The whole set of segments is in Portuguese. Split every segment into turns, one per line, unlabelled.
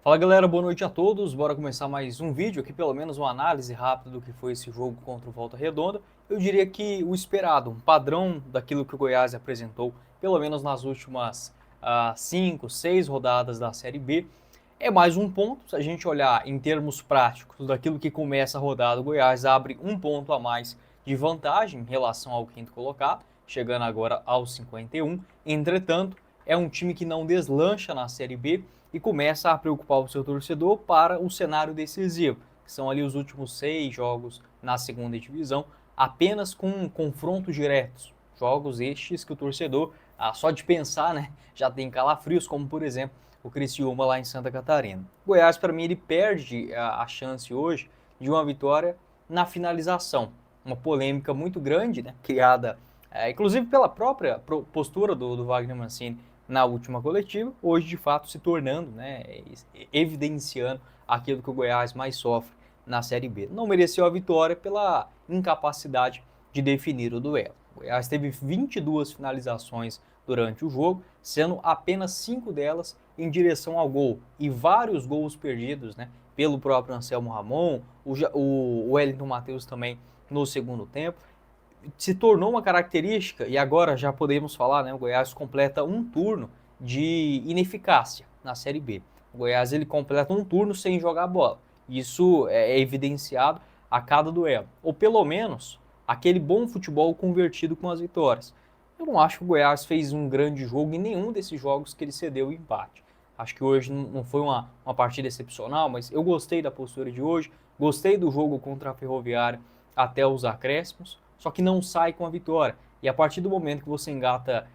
Fala galera, boa noite a todos. Bora começar mais um vídeo aqui, pelo menos uma análise rápida do que foi esse jogo contra o Volta Redonda. Eu diria que o esperado, um padrão daquilo que o Goiás apresentou, pelo menos nas últimas 5, 6 rodadas da Série B. É mais um ponto, se a gente olhar em termos práticos daquilo que começa a rodada, o Goiás abre um ponto a mais de vantagem em relação ao quinto colocado, chegando agora aos 51. Entretanto, é um time que não deslancha na Série B e começa a preocupar o seu torcedor para o cenário decisivo, que são ali os últimos 6 jogos na segunda divisão, apenas com confrontos diretos. Jogos estes que o torcedor, só de pensar, né, já tem calafrios, como por exemplo o Criciúma lá em Santa Catarina. O Goiás, para mim, ele perde a chance hoje de uma vitória na finalização. Uma polêmica muito grande, né, criada inclusive pela própria postura do Wagner Mancini na última coletiva, hoje de fato se tornando, né, evidenciando aquilo que o Goiás mais sofre na Série B. Não mereceu a vitória pela incapacidade de definir o duelo. O Goiás teve 22 finalizações durante o jogo, sendo apenas 5 delas em direção ao gol, e vários gols perdidos, né, pelo próprio Anselmo Ramon, o Wellington Matheus também no segundo tempo. Se tornou uma característica, e agora já podemos falar, né, o Goiás completa um turno de ineficácia na Série B. O Goiás ele completa um turno sem jogar bola. Isso é evidenciado a cada duelo, ou pelo menos aquele bom futebol convertido com as vitórias. Eu não acho que o Goiás fez um grande jogo em nenhum desses jogos que ele cedeu o empate. Acho que hoje não foi uma partida excepcional, mas eu gostei da postura de hoje, gostei do jogo contra a Ferroviária até os acréscimos, só que não sai com a vitória. E a partir do momento que você engata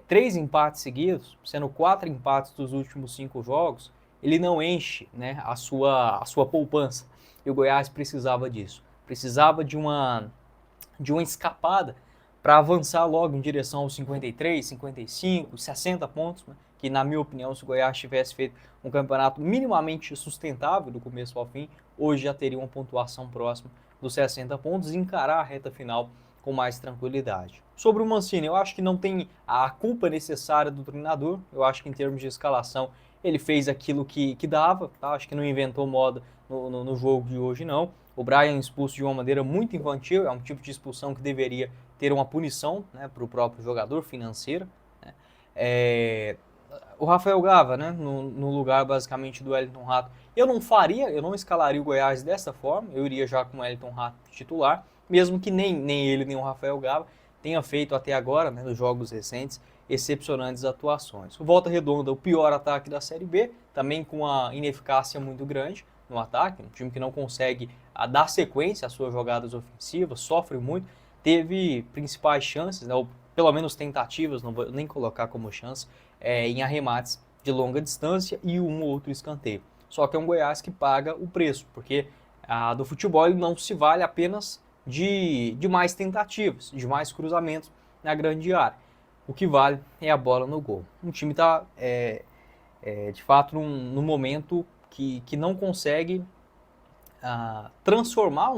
3 empates seguidos, sendo 4 empates dos últimos 5 jogos, ele não enche, né, a sua poupança. E o Goiás precisava disso. Precisava de uma escapada para avançar logo em direção aos 53, 55, 60 pontos, né? Que na minha opinião, se o Goiás tivesse feito um campeonato minimamente sustentável do começo ao fim, hoje já teria uma pontuação próxima dos 60 pontos e encarar a reta final com mais tranquilidade. Sobre o Mancini, eu acho que não tem a culpa necessária do treinador, eu acho que em termos de escalação ele fez aquilo que dava, tá? Acho que não inventou moda no jogo de hoje não. O Brian expulso de uma maneira muito infantil, é um tipo de expulsão que deveria ter uma punição, né, para o próprio jogador financeira. Né? O Rafael Gava, né, no lugar basicamente do Wellington Rato, eu não escalaria o Goiás dessa forma, eu iria já com o Wellington Rato titular, mesmo que nem ele nem o Rafael Gava tenha feito até agora, né, nos jogos recentes, excepcionantes atuações. O Volta Redonda, o pior ataque da Série B, também com uma ineficácia muito grande no ataque, um time que não consegue dar sequência às suas jogadas ofensivas, sofre muito, teve principais chances, né, ou pelo menos tentativas, não vou nem colocar como chance, em arremates de longa distância e um ou outro escanteio. Só que é um Goiás que paga o preço, porque do futebol ele não se vale apenas de mais tentativas, de mais cruzamentos na grande área. O que vale é a bola no gol. O time está, de fato, num momento que não consegue transformar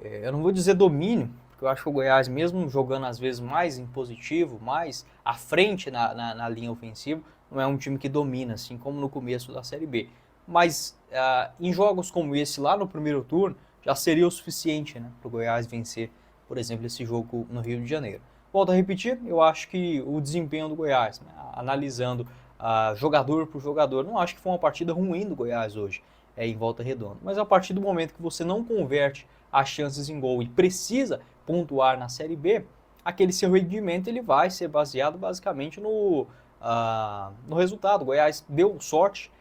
eu não vou dizer domínio, porque eu acho que o Goiás, mesmo jogando às vezes mais impositivo, mais à frente na linha ofensiva, não é um time que domina, assim como no começo da Série B. Mas em jogos como esse, lá no primeiro turno, já seria o suficiente, né, para o Goiás vencer, por exemplo, esse jogo no Rio de Janeiro. Volto a repetir, eu acho que o desempenho do Goiás, né, analisando jogador por jogador, não acho que foi uma partida ruim do Goiás hoje, em Volta Redonda. Mas a partir do momento que você não converte as chances em gol e precisa pontuar na Série B, aquele seu rendimento ele vai ser baseado basicamente no resultado. O Goiás deu sorte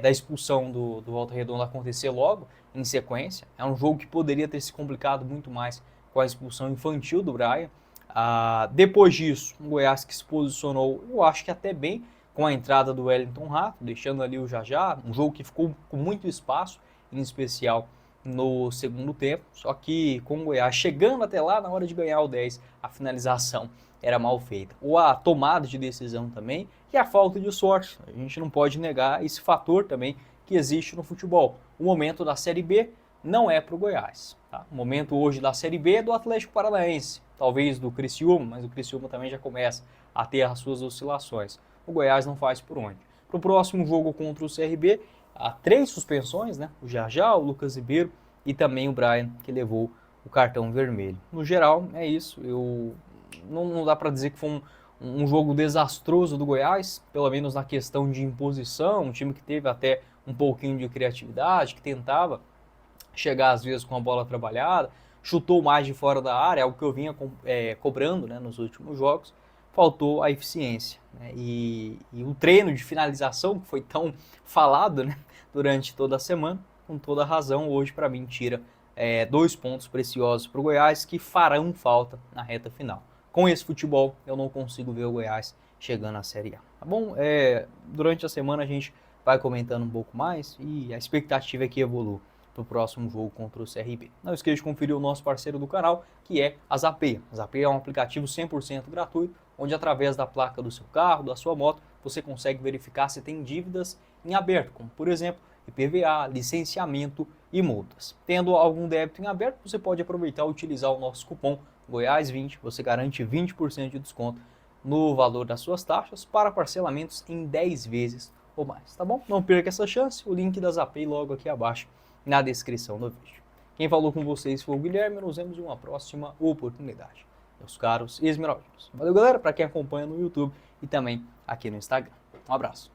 da expulsão do Volta Redonda acontecer logo em sequência. É um jogo que poderia ter se complicado muito mais com a expulsão infantil do Brian. Depois disso, o Goiás que se posicionou, eu acho que até bem, com a entrada do Wellington Rato, deixando ali o Jajá, um jogo que ficou com muito espaço, em especial no segundo tempo, só que com o Goiás chegando até lá na hora de ganhar o 10, a finalização era mal feita. Ou a tomada de decisão também, e a falta de sorte. A gente não pode negar esse fator também que existe no futebol. O momento da Série B não é para o Goiás. Tá? O momento hoje da Série B é do Atlético Paranaense, talvez do Criciúma, mas o Criciúma também já começa a ter as suas oscilações. O Goiás não faz por onde. Para o próximo jogo contra o CRB, há 3 suspensões, né? O Jajá, o Lucas Ribeiro e também o Brian, que levou o cartão vermelho. No geral, é isso. Não dá para dizer que foi um jogo desastroso do Goiás, pelo menos na questão de imposição, um time que teve até um pouquinho de criatividade, que tentava chegar às vezes com a bola trabalhada, chutou mais de fora da área, algo que eu vinha cobrando, né, nos últimos jogos. Faltou a eficiência, né? E o treino de finalização, que foi tão falado, né, durante toda a semana, com toda razão, hoje para mim tira 2 pontos preciosos para o Goiás que farão falta na reta final. Com esse futebol, eu não consigo ver o Goiás chegando à Série A. Tá bom? Durante a semana a gente vai comentando um pouco mais e a expectativa é que evolua para o próximo jogo contra o CRB. Não esqueça de conferir o nosso parceiro do canal, que é a Zapeia. A Zapeia é um aplicativo 100% gratuito, onde através da placa do seu carro, da sua moto, você consegue verificar se tem dívidas em aberto, como por exemplo, IPVA, licenciamento e multas. Tendo algum débito em aberto, você pode aproveitar e utilizar o nosso cupom Goiás20, você garante 20% de desconto no valor das suas taxas para parcelamentos em 10 vezes ou mais, tá bom? Não perca essa chance, o link da Zapay logo aqui abaixo na descrição do vídeo. Quem falou com vocês foi o Guilherme, nos vemos em uma próxima oportunidade. Meus caros esmeraldinos. Valeu, galera, para quem acompanha no YouTube e também aqui no Instagram. Um abraço.